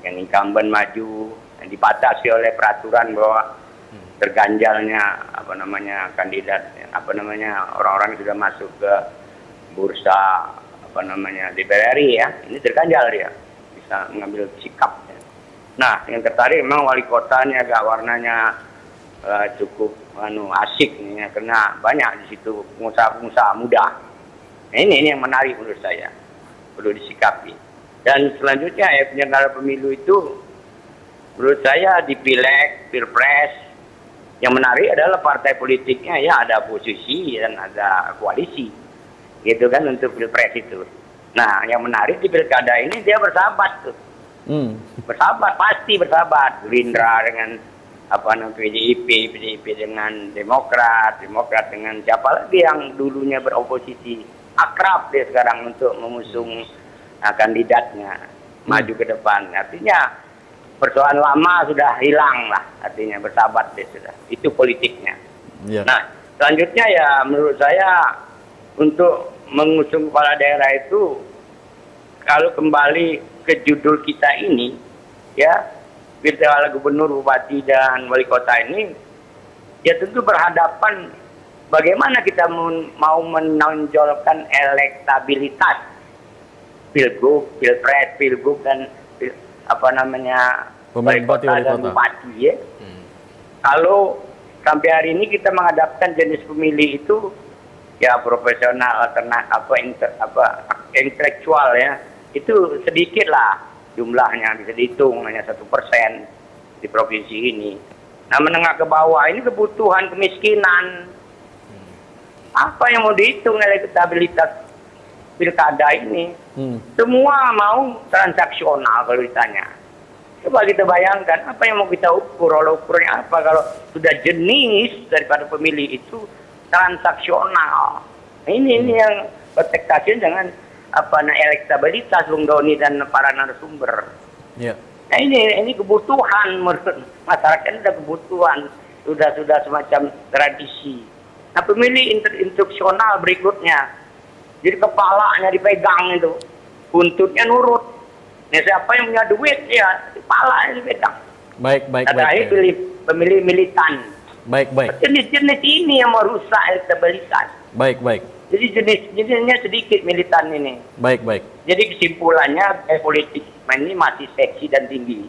yang incumbent maju, yang dibatasi oleh peraturan bahwa terganjalnya kandidat orang-orang yang sudah masuk ke bursa DPR RI ya, ini terganjal dia bisa mengambil sikap ya. Nah, yang tertarik memang wali kota ini agak warnanya cukup asik nih ya, karena banyak di situ pengusaha-pengusaha muda. Nah, ini yang menarik menurut saya, perlu disikapi. Dan selanjutnya ya, penyelenggara pemilu itu menurut saya di pileg, pilpres, yang menarik adalah partai politiknya ya, ada oposisi dan ada koalisi. Gitu kan untuk pilpres itu. Nah, yang menarik di pilkada ini dia bersahabat tuh. Bersahabat, pasti bersahabat. Gerindra dengan PDIP dengan Demokrat dengan siapa lagi yang dulunya beroposisi. Akrab dia sekarang untuk mengusung kandidatnya maju ke depan. Artinya persoalan lama sudah hilang lah, artinya bersahabat dia sudah. Itu politiknya. Yeah. Nah, selanjutnya ya menurut saya untuk mengusung kepala daerah itu, kalau kembali ke judul kita ini, ya, pilkada gubernur, bupati, dan wali kota ini, ya tentu berhadapan bagaimana kita mau menonjolkan elektabilitas pilgub, pilpres, pilgub, dan wali kota dan bupati, ya. Kalau sampai hari ini kita menghadapkan jenis pemilih itu ya profesional, intelektual ya, itu sedikit lah jumlahnya, bisa dihitung hanya 1% di provinsi ini. Nah, menengah ke bawah ini kebutuhan, kemiskinan, apa yang mau dihitung elektabilitas pilkada ini? Semua mau transaksional kalau ditanya. Coba kita bayangkan apa yang mau kita ukur, ukurnya apa kalau sudah jenis daripada pemilih itu transaksional. Ini yang kontestasi dengan elektabilitas Bung Doni dan para narasumber. Yeah. Nah, ini kebutuhan masyarakat, ini kebutuhan, sudah semacam tradisi. Nah, pemilih instruksional berikutnya, jadi kepalanya dipegang itu, buntutnya nurut. Nah, siapa yang punya duit ya kepalanya dipegang. Baik. Terakhir pemilih militan. Baik. Jenis-jenis ini yang merusak elektabilitas. Baik. Jadi jenisnya sedikit militan ini. Baik. Jadi kesimpulannya politik ini masih seksi dan tinggi.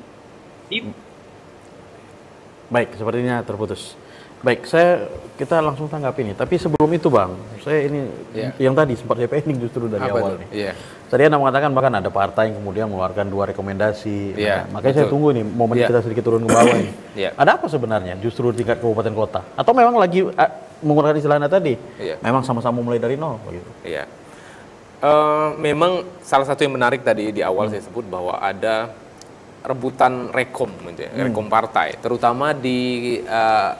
Baik, sepertinya terputus. Baik, kita langsung tanggapi ini. Tapi sebelum itu Bang, saya ini yang tadi sempat saya pending justru dari awal nih. Tadi Anda mengatakan bahkan ada partai yang kemudian mengeluarkan 2 rekomendasi. Makanya saya tunggu nih momen kita sedikit turun ke bawah ini. Ada apa sebenarnya justru tingkat kabupaten kota? Atau memang lagi menggunakan istilahnya tadi, memang sama-sama mulai dari nol begitu?
Memang salah satu yang menarik tadi di awal saya sebut bahwa ada rebutan rekom partai, terutama di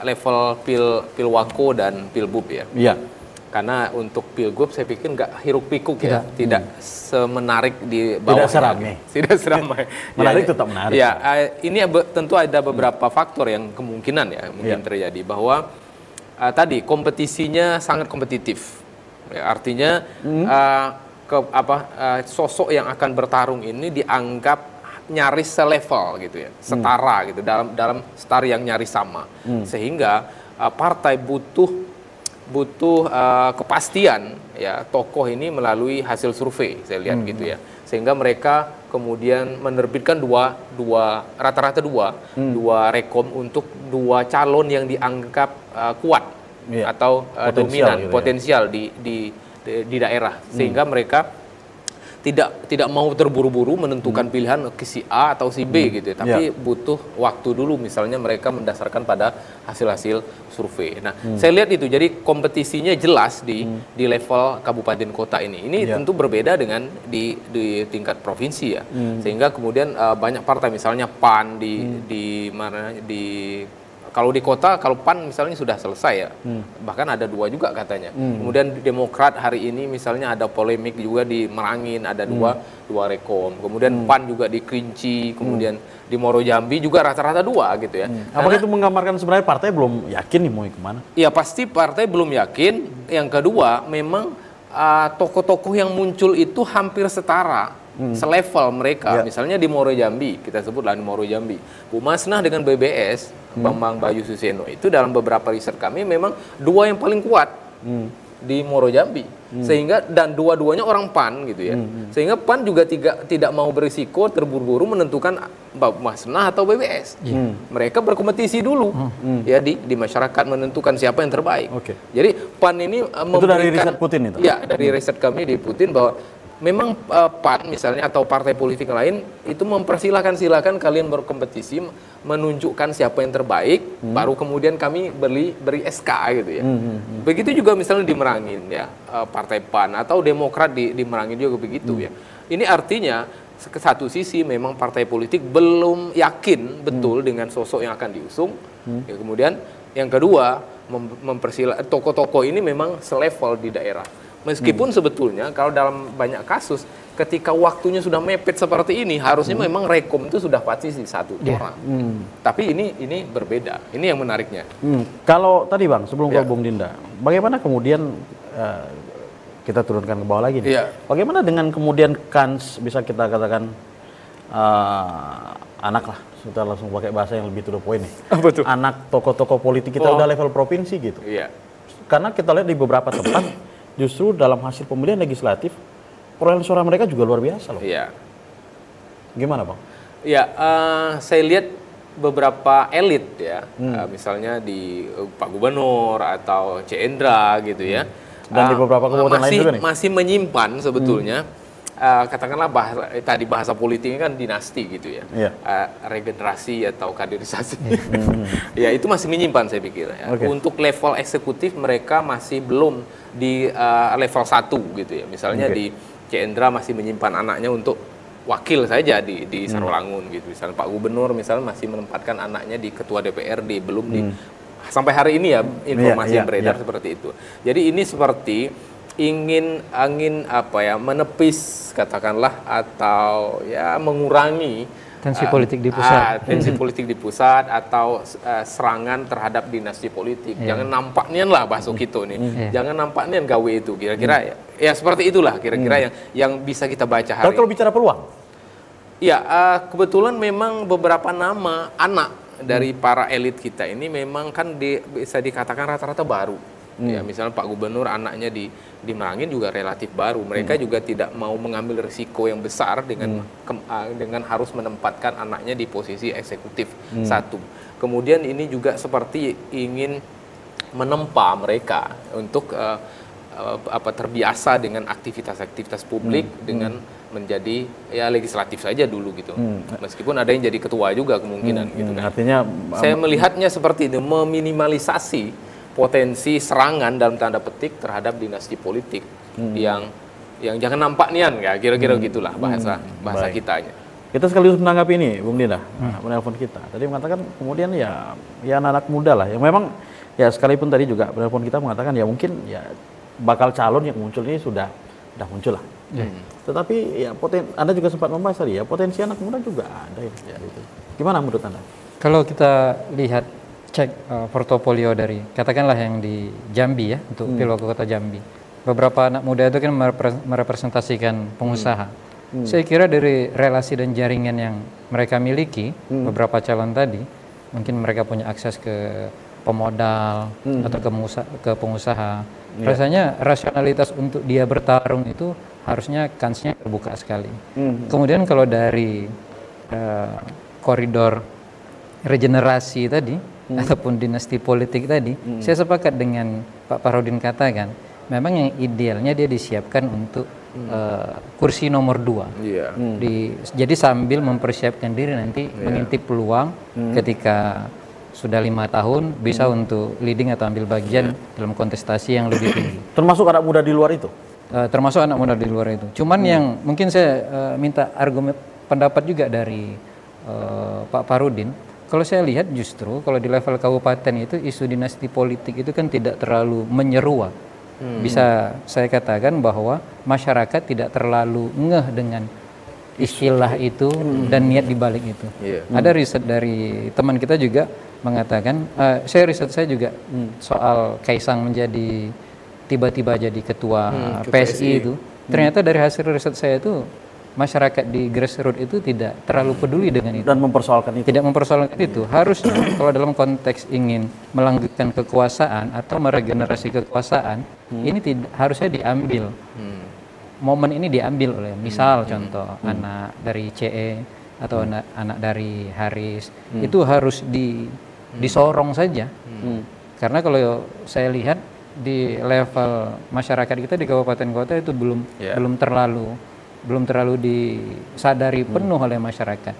level pilwako dan pilbub ya. Karena untuk pilgub saya pikir nggak hiruk pikuk ya, tidak semenarik di bawah.
Tidak seramai.
Tidak seramai.
Menarik tetap menarik.
Ya, ini tentu ada beberapa faktor yang kemungkinan ya mungkin terjadi bahwa tadi kompetisinya sangat kompetitif. Ya, artinya sosok yang akan bertarung ini dianggap nyaris selevel gitu ya, setara gitu dalam setara yang nyaris sama. Sehingga partai butuh kepastian ya tokoh ini melalui hasil survei saya lihat gitu ya, sehingga mereka kemudian menerbitkan rata-rata dua rekom untuk dua calon yang dianggap kuat atau dominan potensial di daerah, sehingga mereka tidak mau terburu-buru menentukan pilihan ke si A atau si B gitu ya, tapi butuh waktu dulu, misalnya mereka mendasarkan pada hasil-hasil survei. Nah, saya lihat itu, jadi kompetisinya jelas di level kabupaten kota ini. Ini tentu berbeda dengan di tingkat provinsi ya, sehingga kemudian banyak partai, misalnya PAN kalau di kota, kalau PAN misalnya sudah selesai ya, bahkan ada 2 juga katanya. Kemudian Demokrat hari ini misalnya ada polemik juga di Merangin, ada dua rekom. Kemudian PAN juga di Kerinci, kemudian di Muaro Jambi juga rata-rata 2 gitu ya.
Apakah itu menggambarkan sebenarnya partai belum yakin nih mau kemana?
Ya pasti partai belum yakin. Yang kedua, memang tokoh-tokoh yang muncul itu hampir setara. Selevel mereka, misalnya di Muaro Jambi, kita sebutlah di Muaro Jambi, Bu Masnah dengan BBS, Bambang Bayu Suseno, itu dalam beberapa riset kami memang 2 yang paling kuat di Muaro Jambi, sehingga dan dua-duanya orang PAN gitu ya, sehingga PAN juga tidak mau berisiko terburu-buru menentukan Bu Masnah atau BBS, mereka berkompetisi dulu ya di masyarakat menentukan siapa yang terbaik. Jadi PAN ini
itu dari riset Putin itu?
Ya, dari riset kami di Putin bahwa memang PAN misalnya atau partai politik lain itu silakan kalian berkompetisi menunjukkan siapa yang terbaik, baru kemudian kami beri SK gitu ya. Begitu juga misalnya di Merangin ya, partai PAN atau Demokrat di Merangin juga begitu ya. Ini artinya ke satu sisi memang partai politik belum yakin betul dengan sosok yang akan diusung. Ya, kemudian yang kedua tokoh-tokoh ini memang selevel di daerah. Meskipun sebetulnya kalau dalam banyak kasus ketika waktunya sudah mepet seperti ini, harusnya memang rekom itu sudah pasti satu orang. Tapi ini berbeda. Ini yang menariknya.
Kalau tadi Bang, sebelum ke Bung Dinda, bagaimana kemudian kita turunkan ke bawah lagi nih. Bagaimana dengan kemudian kans, bisa kita katakan anak lah, kita langsung pakai bahasa yang lebih to the point nih.
Betul.
Anak tokoh-tokoh politik kita udah level provinsi gitu. Karena kita lihat di beberapa tempat justru dalam hasil pemilihan legislatif perolehan suara mereka juga luar biasa loh. Gimana Bang?
Saya lihat beberapa elit ya, misalnya di Pak Gubernur atau C. Endra gitu ya.
Dan di beberapa kabupaten lain juga nih.
Masih menyimpan sebetulnya, katakanlah bahasa politiknya kan dinasti gitu ya. Regenerasi atau kaderisasi. Ya itu masih menyimpan saya pikir ya. Untuk level eksekutif mereka masih belum di level 1 gitu ya. Misalnya di C. Endra masih menyimpan anaknya untuk wakil saja di Sarolangun gitu. Misalnya Pak Gubernur misalnya masih menempatkan anaknya di ketua DPRD, belum di sampai hari ini ya informasi yang beredar seperti itu. Jadi ini seperti ingin menepis katakanlah atau ya mengurangi
tensi politik di pusat.
Tensi politik di pusat atau serangan terhadap dinasti politik. Jangan nampak nian lah bahasa kita nih. Jangan nampak nian gawe itu kira-kira ya seperti itulah kira-kira yang bisa kita baca hari.
Kalau bicara peluang?
Ya, kebetulan memang beberapa nama anak dari para elit kita ini memang kan bisa dikatakan rata-rata baru. Ya, misalnya Pak Gubernur anaknya di Merangin juga relatif baru. Mereka juga tidak mau mengambil risiko yang besar dengan harus menempatkan anaknya di posisi eksekutif satu. Kemudian ini juga seperti ingin menempa mereka untuk terbiasa dengan aktivitas-aktivitas publik dengan menjadi ya legislatif saja dulu gitu. Meskipun ada yang jadi ketua juga kemungkinan gitu kan.
Artinya
saya melihatnya seperti itu, meminimalisasi potensi serangan dalam tanda petik terhadap dinasti politik yang jangan nampak nian ya, kira-kira gitulah bahasa kitanya.
Kita sekaligus menanggapi ini, Bung Dinda, menelpon kita. Tadi mengatakan kemudian ya anak-anak muda lah yang memang ya sekalipun tadi juga penelpon kita mengatakan ya mungkin ya bakal calon yang muncul ini sudah muncul lah. Tetapi ya Anda juga sempat membahas tadi ya, potensi anak muda juga ada ya. Gitu. Gimana menurut Anda?
Kalau kita lihat cek portofolio dari katakanlah yang di Jambi ya, untuk Pilwal Kota Jambi, beberapa anak muda itu kan merepresentasikan pengusaha. Saya kira dari relasi dan jaringan yang mereka miliki, beberapa calon tadi mungkin mereka punya akses ke pemodal atau ke pengusaha. Rasanya rasionalitas untuk dia bertarung itu harusnya kansnya terbuka sekali. Kemudian kalau dari koridor regenerasi tadi ataupun dinasti politik tadi, saya sepakat dengan Pak Farudin katakan, memang yang idealnya dia disiapkan untuk kursi nomor 2. Jadi sambil mempersiapkan diri nanti mengintip peluang ketika sudah 5 tahun bisa untuk leading atau ambil bagian dalam kontestasi yang lebih tinggi.
Termasuk anak muda di luar itu?
Termasuk anak muda di luar itu. Cuman yang mungkin saya minta argumen pendapat juga dari Pak Farudin. Kalau saya lihat justru kalau di level kabupaten itu isu dinasti politik itu kan tidak terlalu menyeruak. Bisa saya katakan bahwa masyarakat tidak terlalu ngeh dengan istilah itu dan niat dibalik itu. Ada riset dari teman kita juga mengatakan, riset saya juga soal Kaisang menjadi tiba-tiba jadi ketua PSI itu. Ternyata dari hasil riset saya itu masyarakat di grassroots itu tidak terlalu peduli dengan itu
dan mempersoalkan itu.
Tidak mempersoalkan itu. Harusnya kalau dalam konteks ingin melanggengkan kekuasaan atau meregenerasi kekuasaan, ini harusnya diambil. Momen ini diambil oleh misal contoh anak dari CE atau anak dari Haris, itu harus disorong saja. Karena kalau saya lihat di level masyarakat kita di kabupaten kota itu belum terlalu disadari penuh oleh masyarakat.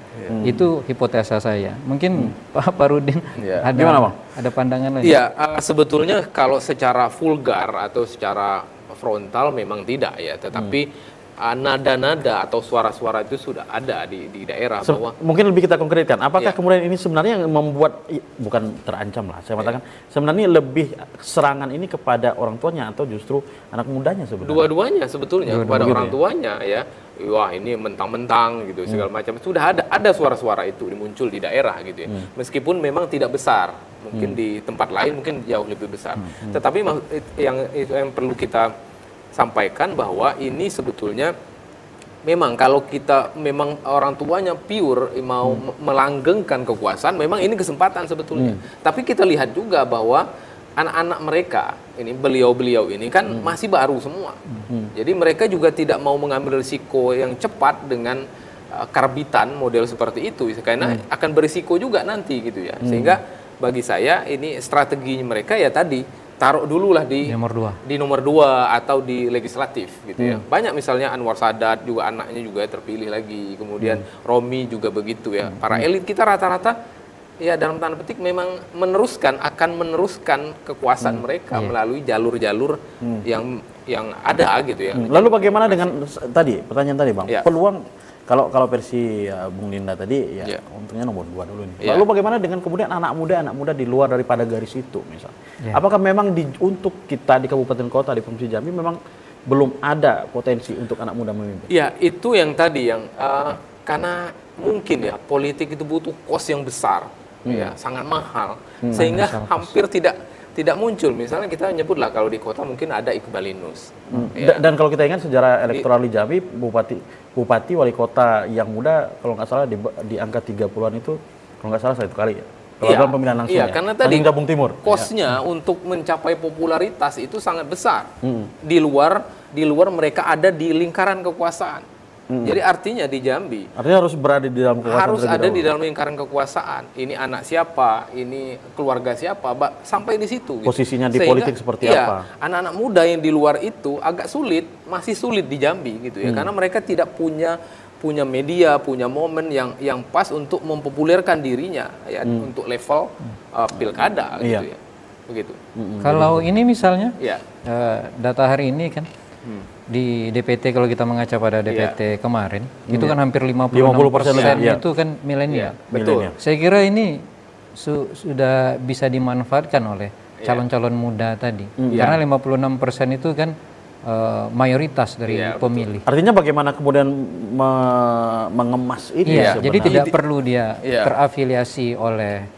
Itu hipotesa saya. Mungkin Pak Farudin ada pandangan lain?
Iya, sebetulnya kalau secara vulgar atau secara frontal memang tidak ya, tetapi nada-nada atau suara-suara itu sudah ada di daerah bahwa
mungkin lebih kita konkretkan. Apakah kemudian ini sebenarnya yang membuat bukan terancam lah, saya katakan sebenarnya lebih serangan ini kepada orang tuanya atau justru anak mudanya sebenarnya?
Dua-duanya sebetulnya kepada orang tuanya ya. Wah, ini mentang-mentang gitu segala macam. Sudah ada suara-suara itu muncul di daerah gitu ya. Meskipun memang tidak besar, mungkin di tempat lain mungkin jauh lebih besar. Tetapi yang perlu kita sampaikan bahwa ini sebetulnya memang kalau kita memang orang tuanya pure mau melanggengkan kekuasaan, memang ini kesempatan sebetulnya. Tapi kita lihat juga bahwa anak-anak mereka ini beliau-beliau ini kan masih baru semua. Jadi mereka juga tidak mau mengambil risiko yang cepat dengan karbitan model seperti itu karena akan berisiko juga nanti gitu ya. Sehingga bagi saya ini strateginya mereka ya tadi taruh dulu lah di nomor 2 atau di legislatif gitu ya. Banyak misalnya Anwar Sadat juga anaknya juga terpilih lagi, kemudian Romi juga begitu ya. Para elit kita rata-rata ya dalam tanda petik memang akan meneruskan kekuasaan mereka melalui jalur-jalur yang ada gitu ya.
Lalu bagaimana dengan pertanyaan tadi Bang? Peluang kalau versi Bung Dinda tadi untungnya nomor 2 dulu nih. Lalu bagaimana dengan kemudian anak muda di luar daripada garis itu misal? Apakah memang untuk kita di kabupaten kota di Provinsi Jambi memang belum ada potensi untuk anak muda memimpin?
Ya, itu yang tadi karena mungkin ya politik itu butuh kos yang besar. Ya, sangat mahal. Sehingga hampir tidak muncul. Misalnya kita nyebutlah kalau di kota mungkin ada Iqbalinus.
Dan kalau kita ingat sejarah elektoral di Jambi, bupati wali kota yang muda kalau nggak salah di angka 30-an itu kalau nggak salah 1 kali ya. Kalau dalam pemilihan langsung
karena tadi
Gabung Timur.
Kosnya untuk mencapai popularitas itu sangat besar. Di luar mereka ada di lingkaran kekuasaan. Jadi artinya di Jambi
harus berada di dalam kekuasaan,
harus ada di dalam lingkaran kekuasaan. Ini anak siapa, ini keluarga siapa, sampai di situ.
Posisinya di politik seperti apa?
Anak-anak muda yang di luar itu agak sulit, masih sulit di Jambi gitu ya, karena mereka tidak punya media, punya momen yang pas untuk mempopulerkan dirinya ya untuk level pilkada gitu ya. Begitu.
Kalau ini misalnya data hari ini kan di DPT, kalau kita mengaca pada DPT kemarin itu kan hampir 50% itu kan milenial.
Betul.
Saya kira ini sudah bisa dimanfaatkan oleh calon-calon muda tadi. Karena 56% itu kan mayoritas dari pemilih.
Artinya bagaimana kemudian mengemas ini?
Iya, jadi tidak perlu dia terafiliasi oleh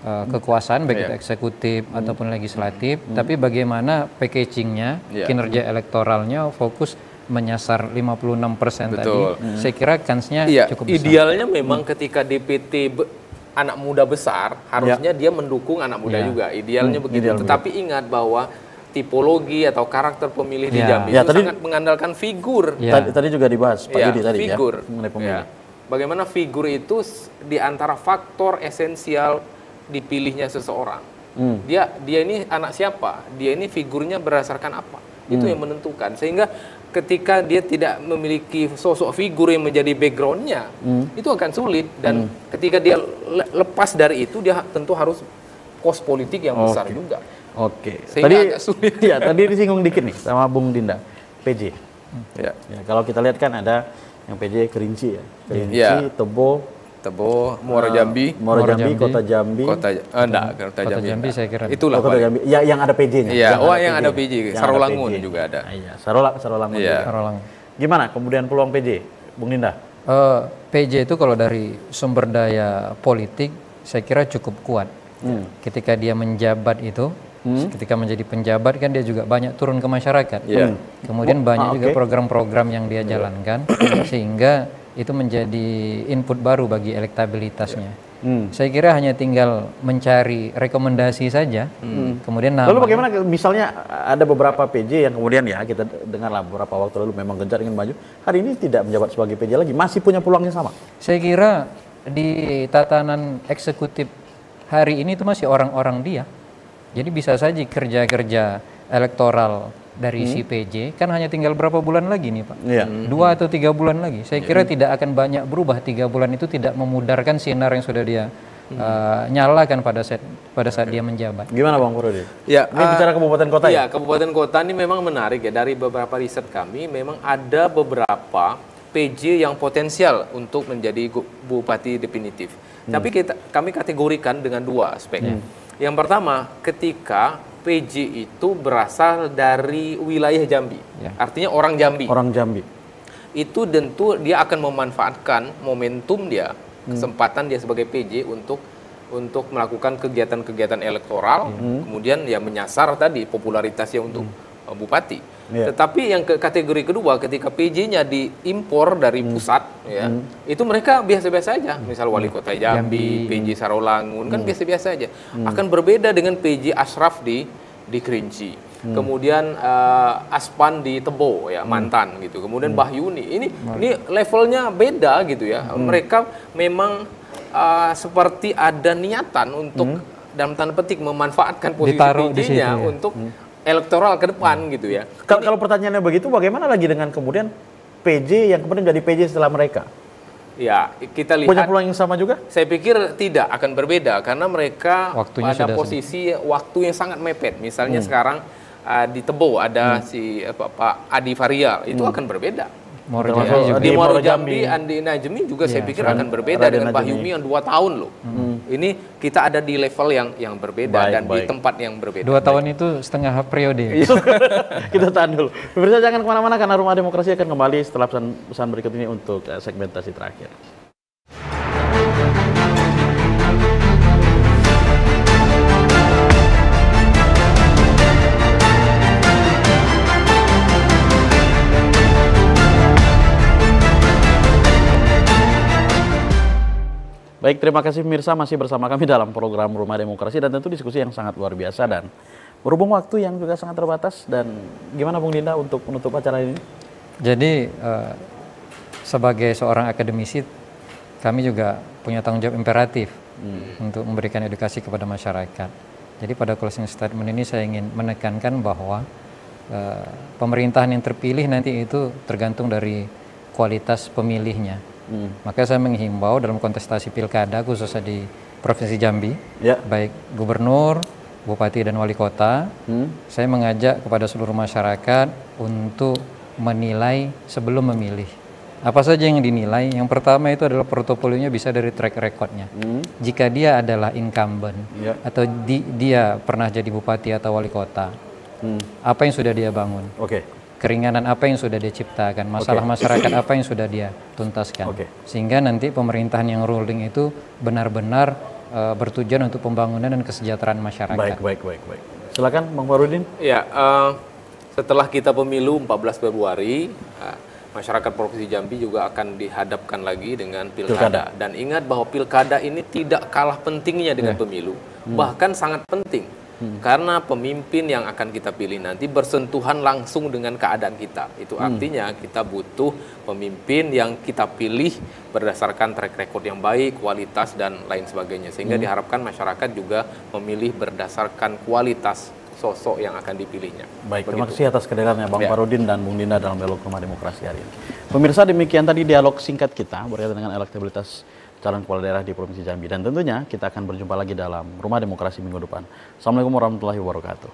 kekuasaan baik itu eksekutif ataupun legislatif, tapi bagaimana packagingnya, kinerja elektoralnya fokus menyasar 56% tadi. Saya kira kansnya cukup besar.
Idealnya memang ketika DPT anak muda besar, harusnya dia mendukung anak muda juga. Idealnya begitu. Tetapi ingat bahwa tipologi atau karakter pemilih di Jambi itu sangat mengandalkan figur.
Tadi juga dibahas Pak Yudi tadi
figur.
Mengenai pemilih.
Bagaimana figur itu di antara faktor esensial dipilihnya seseorang. Dia ini anak siapa? Dia ini figurnya berdasarkan apa? Itu yang menentukan. Sehingga ketika dia tidak memiliki sosok figur yang menjadi backgroundnya, itu akan sulit. Dan ketika dia lepas dari itu, dia tentu harus kos politik yang besar juga.
Tadi agak sulit. Tadi disinggung dikit nih sama Bung Dinda, PJ. Kalau kita lihat kan ada yang PJ Kerinci Tebo,
Muara Jambi,
Kota Jambi.
Kota Jambi
saya kira.
Itulah
Kota Jambi. Ya, yang ada PJ-nya.
Yang ada PJ. Sarolangun juga ada.
Sarolangun. Gimana kemudian peluang PJ, Bung Dinda?
PJ itu kalau dari sumber daya politik saya kira cukup kuat. Ketika dia menjabat itu, ketika menjadi penjabat kan dia juga banyak turun ke masyarakat. Kemudian banyak juga program-program yang dia jalankan sehingga itu menjadi input baru bagi elektabilitasnya. Saya kira hanya tinggal mencari rekomendasi saja. Kemudian
lalu bagaimana misalnya ada beberapa PJ yang kemudian kita dengarlah beberapa waktu lalu memang gencar ingin maju, hari ini tidak menjabat sebagai PJ lagi, masih punya peluang yang sama?
Saya kira di tatanan eksekutif hari ini itu masih orang-orang dia. Jadi bisa saja kerja-kerja elektoral dari si PJ kan hanya tinggal berapa bulan lagi nih Pak? 2 atau 3 bulan lagi. Saya kira tidak akan banyak berubah. 3 bulan itu tidak memudarkan sinar yang sudah dia nyalakan pada saat dia menjabat.
Gimana Bang Purwadi? Ini bicara kabupaten kota ya?
Kabupaten kota ini memang menarik ya. Dari beberapa riset kami memang ada beberapa PJ yang potensial untuk menjadi bupati definitif. Tapi kami kategorikan dengan 2 aspek. Yang pertama, ketika PJ itu berasal dari wilayah Jambi, artinya orang Jambi.
Orang Jambi.
Itu tentu dia akan memanfaatkan momentum dia, kesempatan dia sebagai PJ untuk melakukan kegiatan-kegiatan elektoral, kemudian menyasar tadi popularitasnya untuk bupati. Tetapi yang kategori kedua, ketika PJ-nya diimpor dari pusat, itu mereka biasa-biasa aja. Misal wali kota Jambi, PJ Sarolangun, kan biasa-biasa aja. Akan berbeda dengan PJ Ashraf di Kerinci. Kemudian Aspan di Tebo mantan gitu. Kemudian Bahyuni. Ini levelnya beda gitu ya. Mereka memang seperti ada niatan untuk dalam tanda petik memanfaatkan posisi PJ-nya untuk elektoral ke depan gitu ya.
Kalau pertanyaannya begitu, bagaimana lagi dengan kemudian PJ yang kemudian jadi PJ setelah mereka?
Ya, kita lihat.
Punya peluang yang sama juga?
Saya pikir tidak akan berbeda karena mereka
waktunya
pada posisi waktu yang sangat mepet. Misalnya sekarang di Tebo ada si Pak Adi Faria, itu akan berbeda. Di Muara Jambi, Andi Najmi juga saya pikir akan berbeda dengan Bahyumi yang 2 tahun loh. Ini kita ada di level yang berbeda dan di tempat yang berbeda.
2 tahun itu setengah periode.
Kita tahan dulu. Pemirsa jangan kemana-mana karena Rumah Demokrasi akan kembali setelah pesan berikut ini untuk segmentasi terakhir. Baik, terima kasih pemirsa masih bersama kami dalam program Rumah Demokrasi dan tentu diskusi yang sangat luar biasa dan berhubung waktu yang juga sangat terbatas. Dan gimana Bung Dinda untuk menutup acara ini?
Jadi sebagai seorang akademisi kami juga punya tanggung jawab imperatif untuk memberikan edukasi kepada masyarakat. Jadi pada closing statement ini saya ingin menekankan bahwa pemerintahan yang terpilih nanti itu tergantung dari kualitas pemilihnya. Maka saya menghimbau dalam kontestasi pilkada khususnya di Provinsi Jambi, baik gubernur, bupati dan wali kota, saya mengajak kepada seluruh masyarakat untuk menilai sebelum memilih. Apa saja yang dinilai? Yang pertama itu adalah portofolionya bisa dari track recordnya. Jika dia adalah incumbent atau dia pernah jadi bupati atau wali kota, apa yang sudah dia bangun? Keringanan apa yang sudah dia ciptakan? Masalah masyarakat apa yang sudah dia tuntaskan? Sehingga nanti pemerintahan yang ruling itu benar-benar bertujuan untuk pembangunan dan kesejahteraan masyarakat.
Baik. Silakan Bang Farudin.
Ya, setelah kita pemilu 14 Februari, masyarakat Provinsi Jambi juga akan dihadapkan lagi dengan pilkada. Dan ingat bahwa pilkada ini tidak kalah pentingnya dengan pemilu, bahkan sangat penting. Karena pemimpin yang akan kita pilih nanti bersentuhan langsung dengan keadaan kita. Itu artinya kita butuh pemimpin yang kita pilih berdasarkan track record yang baik, kualitas, dan lain sebagainya. Sehingga diharapkan masyarakat juga memilih berdasarkan kualitas sosok yang akan dipilihnya.
Baik, terima kasih atas kehadirannya Bang Farudin dan Bung Dinda dalam dialog Rumah Demokrasi hari ini. Pemirsa, demikian tadi dialog singkat kita berkaitan dengan elektabilitas calon kepala daerah di Provinsi Jambi. Dan tentunya kita akan berjumpa lagi dalam Rumah Demokrasi minggu depan. Assalamualaikum warahmatullahi wabarakatuh.